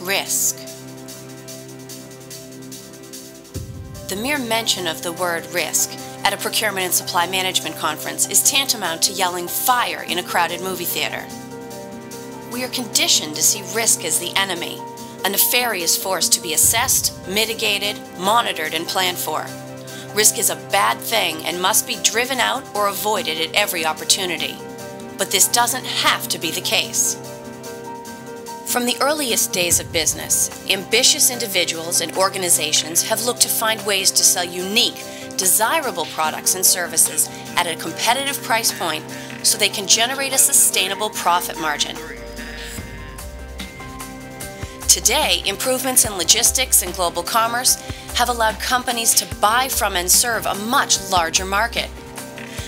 risk? The mere mention of the word risk at a procurement and supply management conference is tantamount to yelling fire in a crowded movie theater. We are conditioned to see risk as the enemy, a nefarious force to be assessed, mitigated, monitored, and planned for. Risk is a bad thing and must be driven out or avoided at every opportunity. But this doesn't have to be the case. From the earliest days of business, ambitious individuals and organizations have looked to find ways to sell unique, desirable products and services at a competitive price point so they can generate a sustainable profit margin. Today, improvements in logistics and global commerce have allowed companies to buy from and serve a much larger market.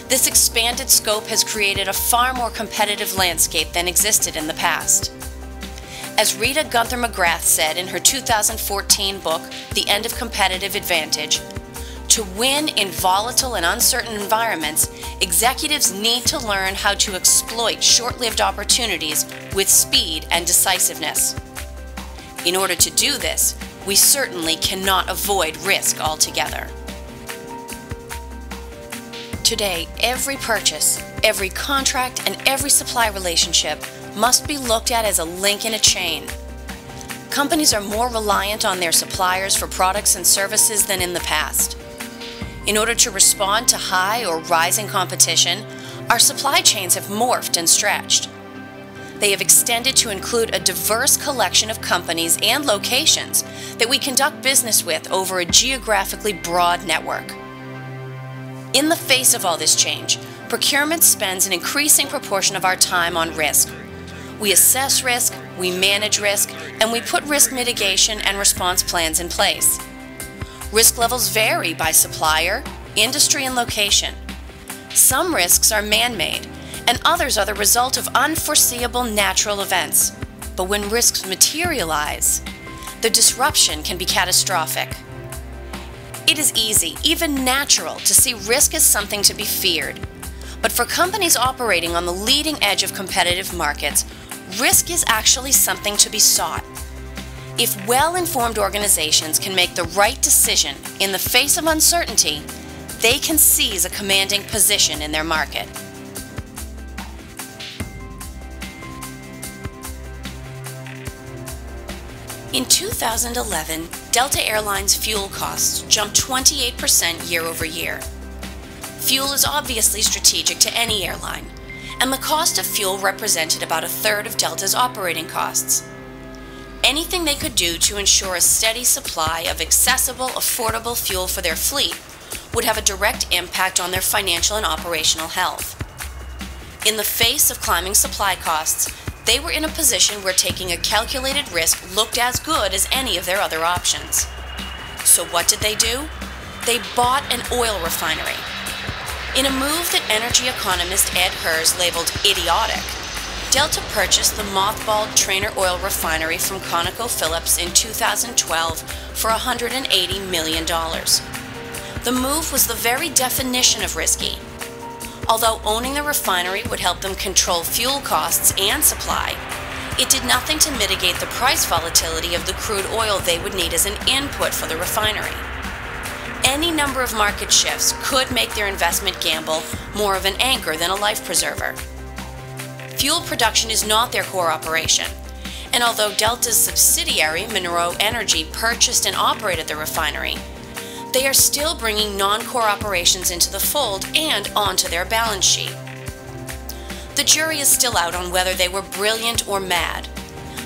This expanded scope has created a far more competitive landscape than existed in the past. As Rita Gunther McGrath said in her 2014 book, The End of Competitive Advantage, to win in volatile and uncertain environments, executives need to learn how to exploit short-lived opportunities with speed and decisiveness. In order to do this, we certainly cannot avoid risk altogether. Today, every purchase, every contract, and every supply relationship must be looked at as a link in a chain. Companies are more reliant on their suppliers for products and services than in the past. In order to respond to high or rising competition, our supply chains have morphed and stretched. They have extended to include a diverse collection of companies and locations that we conduct business with over a geographically broad network. In the face of all this change, procurement spends an increasing proportion of our time on risk. We assess risk, we manage risk, and we put risk mitigation and response plans in place. Risk levels vary by supplier, industry, and location. Some risks are man-made, and others are the result of unforeseeable natural events. But when risks materialize, the disruption can be catastrophic. It is easy, even natural, to see risk as something to be feared. But for companies operating on the leading edge of competitive markets, risk is actually something to be sought. If well-informed organizations can make the right decision in the face of uncertainty, they can seize a commanding position in their market. In 2011, Delta Airlines fuel costs jumped 28% year over year. Fuel is obviously strategic to any airline, and the cost of fuel represented about a third of Delta's operating costs. Anything they could do to ensure a steady supply of accessible, affordable fuel for their fleet would have a direct impact on their financial and operational health. In the face of climbing supply costs, they were in a position where taking a calculated risk looked as good as any of their other options. So what did they do? They bought an oil refinery. In a move that energy economist Ed Hers labeled idiotic, Delta purchased the mothballed Trainer Oil Refinery from ConocoPhillips in 2012 for $180 million. The move was the very definition of risky. Although owning the refinery would help them control fuel costs and supply, it did nothing to mitigate the price volatility of the crude oil they would need as an input for the refinery. Any number of market shifts could make their investment gamble more of an anchor than a life preserver. Fuel production is not their core operation, and although Delta's subsidiary, Monroe Energy, purchased and operated the refinery, they are still bringing non-core operations into the fold and onto their balance sheet. The jury is still out on whether they were brilliant or mad,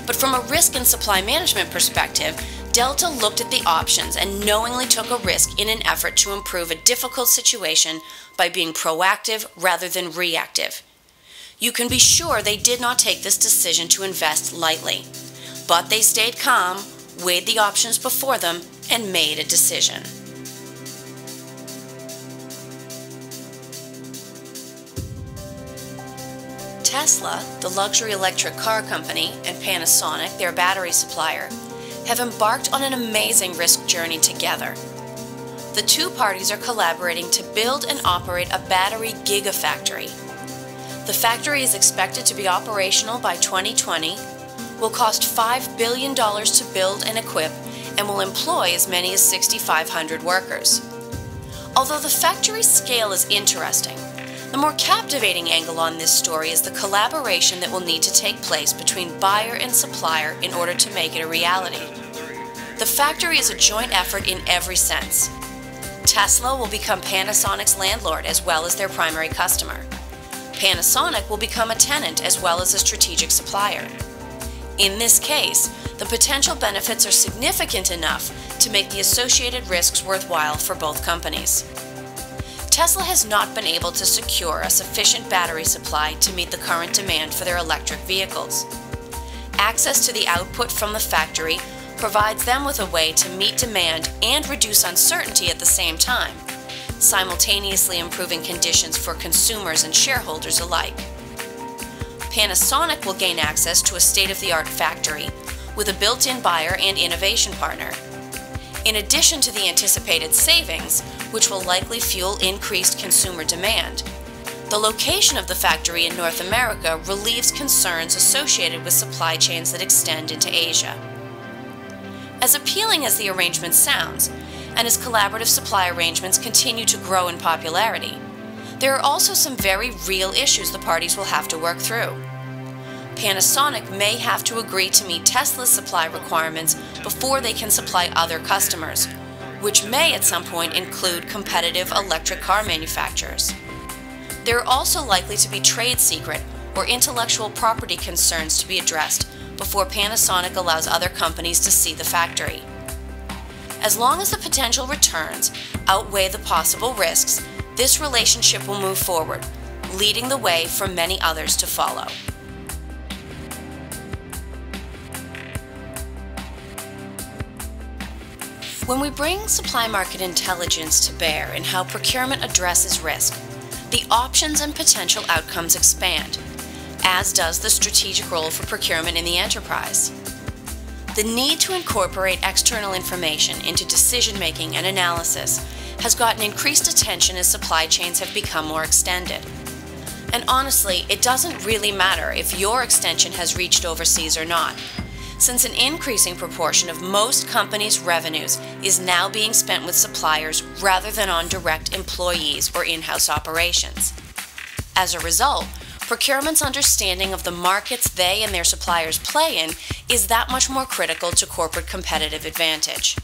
but from a risk and supply management perspective, Delta looked at the options and knowingly took a risk in an effort to improve a difficult situation by being proactive rather than reactive. You can be sure they did not take this decision to invest lightly, but they stayed calm, weighed the options before them, and made a decision. Tesla, the luxury electric car company, and Panasonic, their battery supplier, have embarked on an amazing risk journey together. The two parties are collaborating to build and operate a battery gigafactory. The factory is expected to be operational by 2020, will cost $5 billion to build and equip and will employ as many as 6,500 workers. Although the factory scale is interesting, the more captivating angle on this story is the collaboration that will need to take place between buyer and supplier in order to make it a reality. The factory is a joint effort in every sense. Tesla will become Panasonic's landlord as well as their primary customer. Panasonic will become a tenant as well as a strategic supplier. In this case, the potential benefits are significant enough to make the associated risks worthwhile for both companies. Tesla has not been able to secure a sufficient battery supply to meet the current demand for their electric vehicles. Access to the output from the factory provides them with a way to meet demand and reduce uncertainty at the same time, simultaneously improving conditions for consumers and shareholders alike. Panasonic will gain access to a state-of-the-art factory with a built-in buyer and innovation partner. In addition to the anticipated savings, which will likely fuel increased consumer demand, the location of the factory in North America relieves concerns associated with supply chains that extend into Asia. As appealing as the arrangement sounds, and as collaborative supply arrangements continue to grow in popularity, there are also some very real issues the parties will have to work through. Panasonic may have to agree to meet Tesla's supply requirements before they can supply other customers, which may at some point include competitive electric car manufacturers. There are also likely to be trade secret or intellectual property concerns to be addressed before Panasonic allows other companies to see the factory. As long as the potential returns outweigh the possible risks, this relationship will move forward, leading the way for many others to follow. When we bring supply market intelligence to bear in how procurement addresses risk, the options and potential outcomes expand, as does the strategic role for procurement in the enterprise. The need to incorporate external information into decision-making and analysis has gotten increased attention as supply chains have become more extended. And honestly, it doesn't really matter if your extension has reached overseas or not, since an increasing proportion of most companies' revenues is now being spent with suppliers rather than on direct employees or in-house operations. As a result, procurement's understanding of the markets they and their suppliers play in is that much more critical to corporate competitive advantage.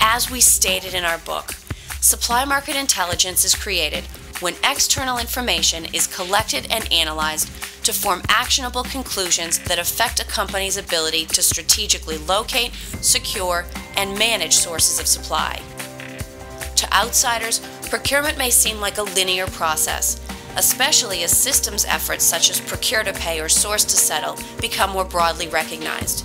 As we stated in our book, supply market intelligence is created when external information is collected and analyzed to form actionable conclusions that affect a company's ability to strategically locate, secure, and manage sources of supply. To outsiders, procurement may seem like a linear process, especially as systems efforts such as procure to pay or source to settle become more broadly recognized.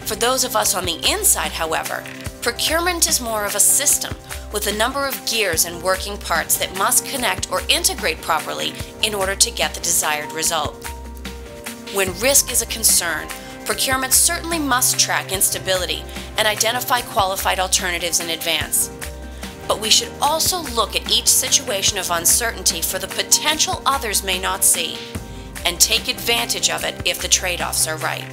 For those of us on the inside, however, procurement is more of a system with a number of gears and working parts that must connect or integrate properly in order to get the desired result. When risk is a concern, procurement certainly must track instability and identify qualified alternatives in advance. But we should also look at each situation of uncertainty for the potential others may not see, and take advantage of it if the trade-offs are right.